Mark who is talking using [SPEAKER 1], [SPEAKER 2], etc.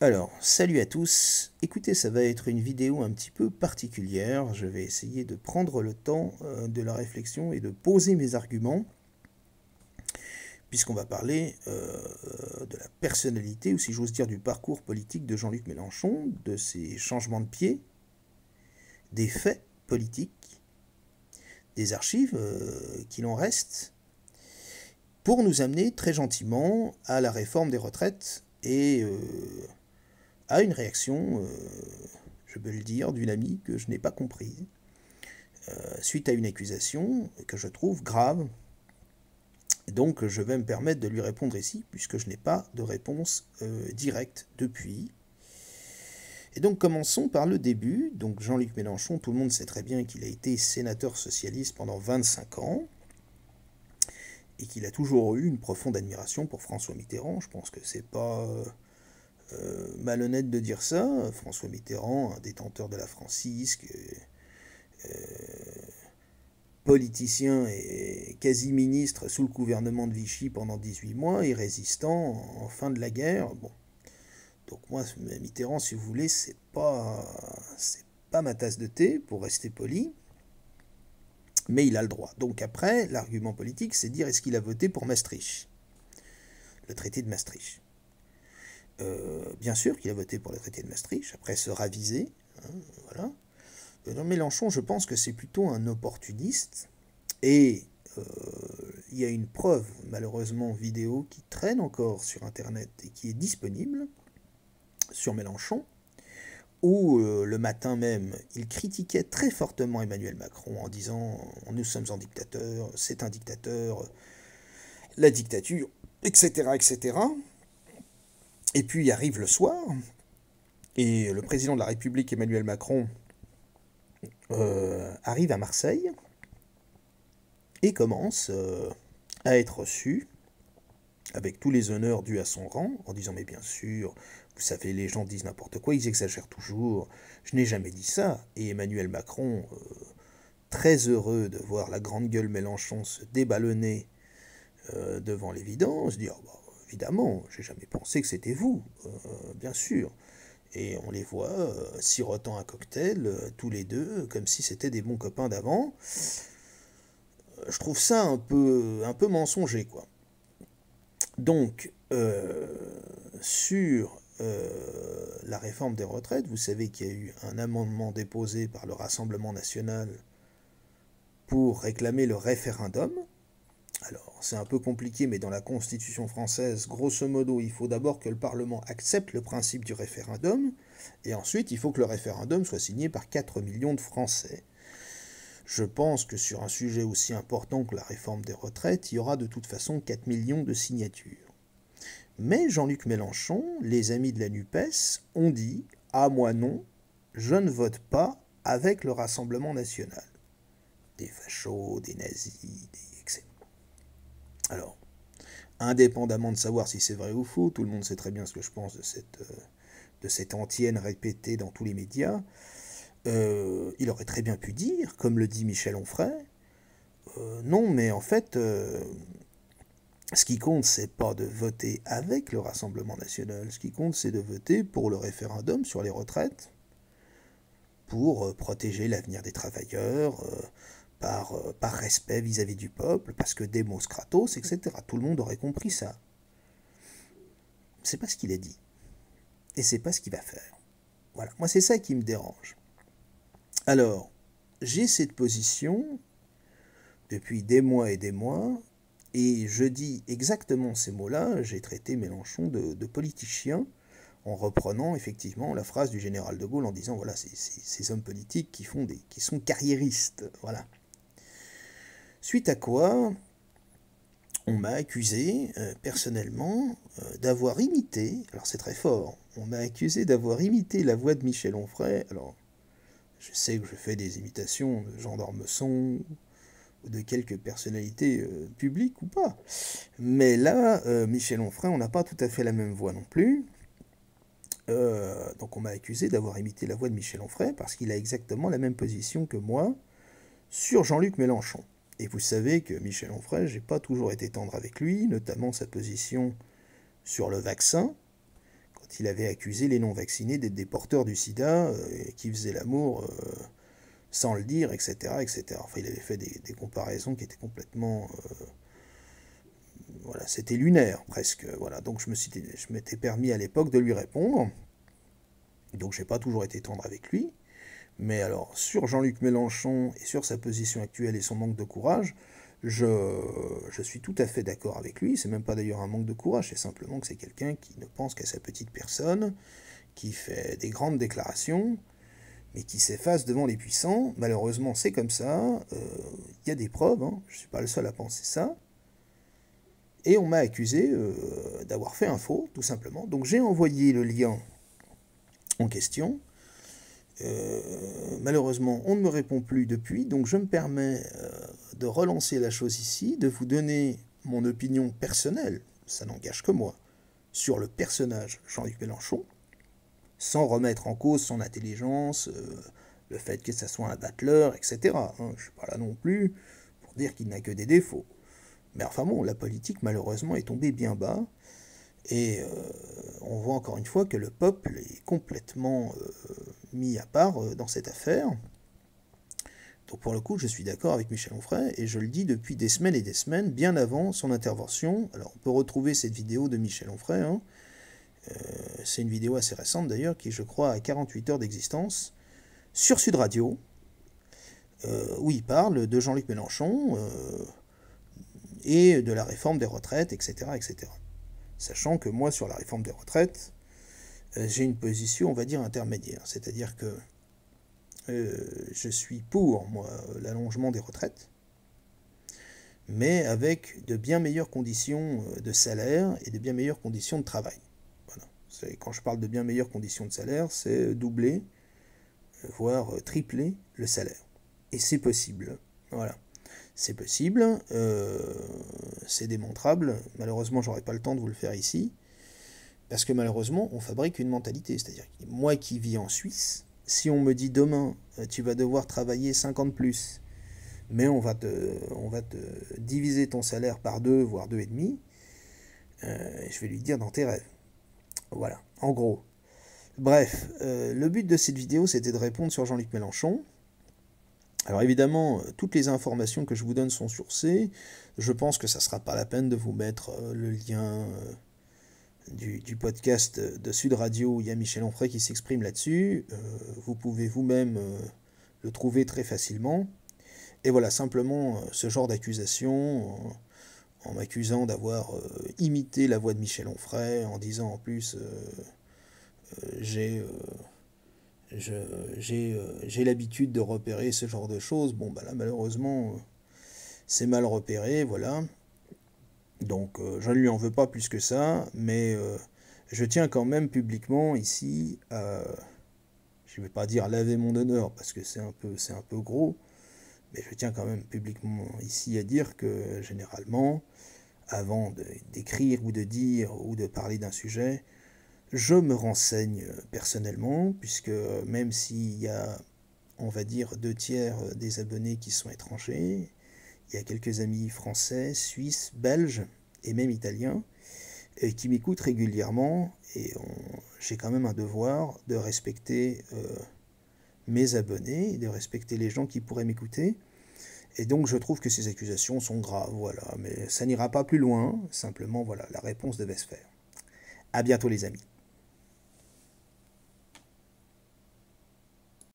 [SPEAKER 1] Alors, salut à tous. Écoutez, ça va être une vidéo un petit peu particulière. Je vais essayer de prendre le temps de la réflexion et de poser mes arguments, puisqu'on va parler de la personnalité, ou si j'ose dire du parcours politique de Jean-Luc Mélenchon, de ses changements de pied, des faits politiques, des archives qu'il en reste, pour nous amener très gentiment à la réforme des retraites et à une réaction, je peux le dire, d'une amie que je n'ai pas comprise, suite à une accusation que je trouve grave. Donc je vais me permettre de lui répondre ici, puisque je n'ai pas de réponse directe depuis. Et donc commençons par le début. Donc Jean-Luc Mélenchon, tout le monde sait très bien qu'il a été sénateur socialiste pendant 25 ans, et qu'il a toujours eu une profonde admiration pour François Mitterrand. Je pense que c'est pas malhonnête de dire ça. François Mitterrand, un détenteur de la francisque, politicien et quasi-ministre sous le gouvernement de Vichy pendant 18 mois et résistant en fin de la guerre. Bon. Donc moi, Mitterrand, si vous voulez, c'est pas ma tasse de thé, pour rester poli, mais il a le droit. Donc après, l'argument politique, c'est de dire est-ce qu'il a voté pour Maastricht, le traité de Maastricht. Bien sûr qu'il a voté pour le traité de Maastricht, après se raviser, hein, voilà. Dans Mélenchon, je pense que c'est plutôt un opportuniste, et il y a une preuve, malheureusement, vidéo qui traîne encore sur Internet et qui est disponible sur Mélenchon, où le matin même, il critiquait très fortement Emmanuel Macron en disant « Nous sommes un dictateur, c'est un dictateur, la dictature, etc. etc. » Et puis arrive le soir, et le président de la République, Emmanuel Macron, arrive à Marseille et commence à être reçu avec tous les honneurs dus à son rang, en disant « Mais bien sûr, vous savez, les gens disent n'importe quoi, ils exagèrent toujours, je n'ai jamais dit ça. » Et Emmanuel Macron, très heureux de voir la grande gueule Mélenchon se déballonner devant l'évidence, dit « Oh, bah, évidemment, j'ai jamais pensé que c'était vous, bien sûr. » Et on les voit sirotant un cocktail, tous les deux, comme si c'était des bons copains d'avant. Je trouve ça un peu mensonger, quoi. Donc, sur la réforme des retraites, vous savez qu'il y a eu un amendement déposé par le Rassemblement national pour réclamer le référendum. Alors, c'est un peu compliqué, mais dans la Constitution française, grosso modo, il faut d'abord que le Parlement accepte le principe du référendum, et ensuite, il faut que le référendum soit signé par 4 millions de Français. Je pense que sur un sujet aussi important que la réforme des retraites, il y aura de toute façon 4 millions de signatures. Mais Jean-Luc Mélenchon, les amis de la NUPES, ont dit « Ah, moi non, je ne vote pas avec le Rassemblement national. » Des fachos, des nazis, etc. Alors, indépendamment de savoir si c'est vrai ou faux, tout le monde sait très bien ce que je pense de cette antienne répétée dans tous les médias. Il aurait très bien pu dire, comme le dit Michel Onfray, non, mais en fait, ce qui compte, c'est pas de voter avec le Rassemblement national, ce qui compte, c'est de voter pour le référendum sur les retraites, pour protéger l'avenir des travailleurs, par respect vis-à-vis du peuple, parce que Demos Kratos, etc. Tout le monde aurait compris ça. C'est pas ce qu'il a dit. Et c'est pas ce qu'il va faire. Voilà, moi c'est ça qui me dérange. Alors, j'ai cette position depuis des mois, et je dis exactement ces mots-là. J'ai traité Mélenchon de politicien, en reprenant effectivement la phrase du général de Gaulle en disant voilà, c'est ces hommes politiques qui sont carriéristes. Voilà. Suite à quoi, on m'a accusé, personnellement, d'avoir imité, alors c'est très fort, on m'a accusé d'avoir imité la voix de Michel Onfray. Alors, je sais que je fais des imitations de Jean d'Ormesson, ou de quelques personnalités publiques ou pas. Mais là, Michel Onfray, on n'a pas tout à fait la même voix non plus. Donc on m'a accusé d'avoir imité la voix de Michel Onfray, parce qu'il a exactement la même position que moi sur Jean-Luc Mélenchon. Et vous savez que Michel Onfray, j'ai pas toujours été tendre avec lui, notamment sa position sur le vaccin, quand quand il avait accusé les non-vaccinés d'être des porteurs du sida, qui faisaient l'amour sans le dire, etc., etc. Enfin, il avait fait des comparaisons qui étaient complètement... voilà, c'était lunaire, presque. Voilà. Donc je m'étais permis à l'époque de lui répondre. Donc j'ai pas toujours été tendre avec lui. Mais alors, sur Jean-Luc Mélenchon et sur sa position actuelle et son manque de courage, je suis tout à fait d'accord avec lui. C'est même pas d'ailleurs un manque de courage, c'est simplement que c'est quelqu'un qui ne pense qu'à sa petite personne, qui fait des grandes déclarations, mais qui s'efface devant les puissants. Malheureusement, c'est comme ça. Il y a des preuves, hein. Je ne suis pas le seul à penser ça. Et on m'a accusé d'avoir fait un faux, tout simplement. Donc j'ai envoyé le lien en question. Malheureusement, on ne me répond plus depuis, donc je me permets de relancer la chose ici, de vous donner mon opinion personnelle, ça n'engage que moi, sur le personnage Jean-Luc Mélenchon, sans remettre en cause son intelligence, le fait que ça soit un battleur, etc. Je ne suis pas là non plus pour dire qu'il n'a que des défauts. Mais enfin bon, la politique malheureusement est tombée bien bas, et on voit encore une fois que le peuple est complètement mis à part dans cette affaire. Donc pour le coup, je suis d'accord avec Michel Onfray, et je le dis depuis des semaines et des semaines, bien avant son intervention. Alors on peut retrouver cette vidéo de Michel Onfray, hein. C'est une vidéo assez récente d'ailleurs, qui je crois a 48 heures d'existence, sur Sud Radio, où il parle de Jean-Luc Mélenchon et de la réforme des retraites, etc., etc. Sachant que moi, sur la réforme des retraites, j'ai une position, on va dire, intermédiaire. C'est-à-dire que je suis pour, moi, l'allongement des retraites, mais avec de bien meilleures conditions de salaire et de bien meilleures conditions de travail. Voilà. Quand je parle de bien meilleures conditions de salaire, c'est doubler, voire tripler le salaire. Et c'est possible. Voilà. C'est possible, c'est démontrable. Malheureusement, j'aurai pas le temps de vous le faire ici, parce que malheureusement, on fabrique une mentalité. C'est-à-dire que moi qui vis en Suisse, si on me dit demain, tu vas devoir travailler 50 plus, mais on va te diviser ton salaire par 2, voire 2,5, je vais lui dire dans tes rêves. Voilà, en gros. Bref, le but de cette vidéo, c'était de répondre sur Jean-Luc Mélenchon. Alors évidemment, toutes les informations que je vous donne sont sourcées. Je pense que ça ne sera pas la peine de vous mettre le lien du podcast de Sud Radio où il y a Michel Onfray qui s'exprime là-dessus. Vous pouvez vous-même le trouver très facilement. Et voilà, simplement ce genre d'accusation, en m'accusant d'avoir imité la voix de Michel Onfray, en disant en plus j'ai l'habitude de repérer ce genre de choses. Bon, bah là, malheureusement, c'est mal repéré, voilà. Donc, je ne lui en veux pas plus que ça, mais je tiens quand même publiquement ici à, je ne vais pas dire laver mon honneur, parce que c'est un peu gros, mais je tiens quand même publiquement ici à dire que, généralement, avant d'écrire ou de dire ou de parler d'un sujet, je me renseigne personnellement, puisque même s'il y a, on va dire, 2/3 des abonnés qui sont étrangers, il y a quelques amis français, suisses, belges et même italiens qui m'écoutent régulièrement, et j'ai quand même un devoir de respecter mes abonnés, et de respecter les gens qui pourraient m'écouter. Et donc je trouve que ces accusations sont graves, voilà, mais ça n'ira pas plus loin, simplement voilà, la réponse devait se faire. À bientôt les amis.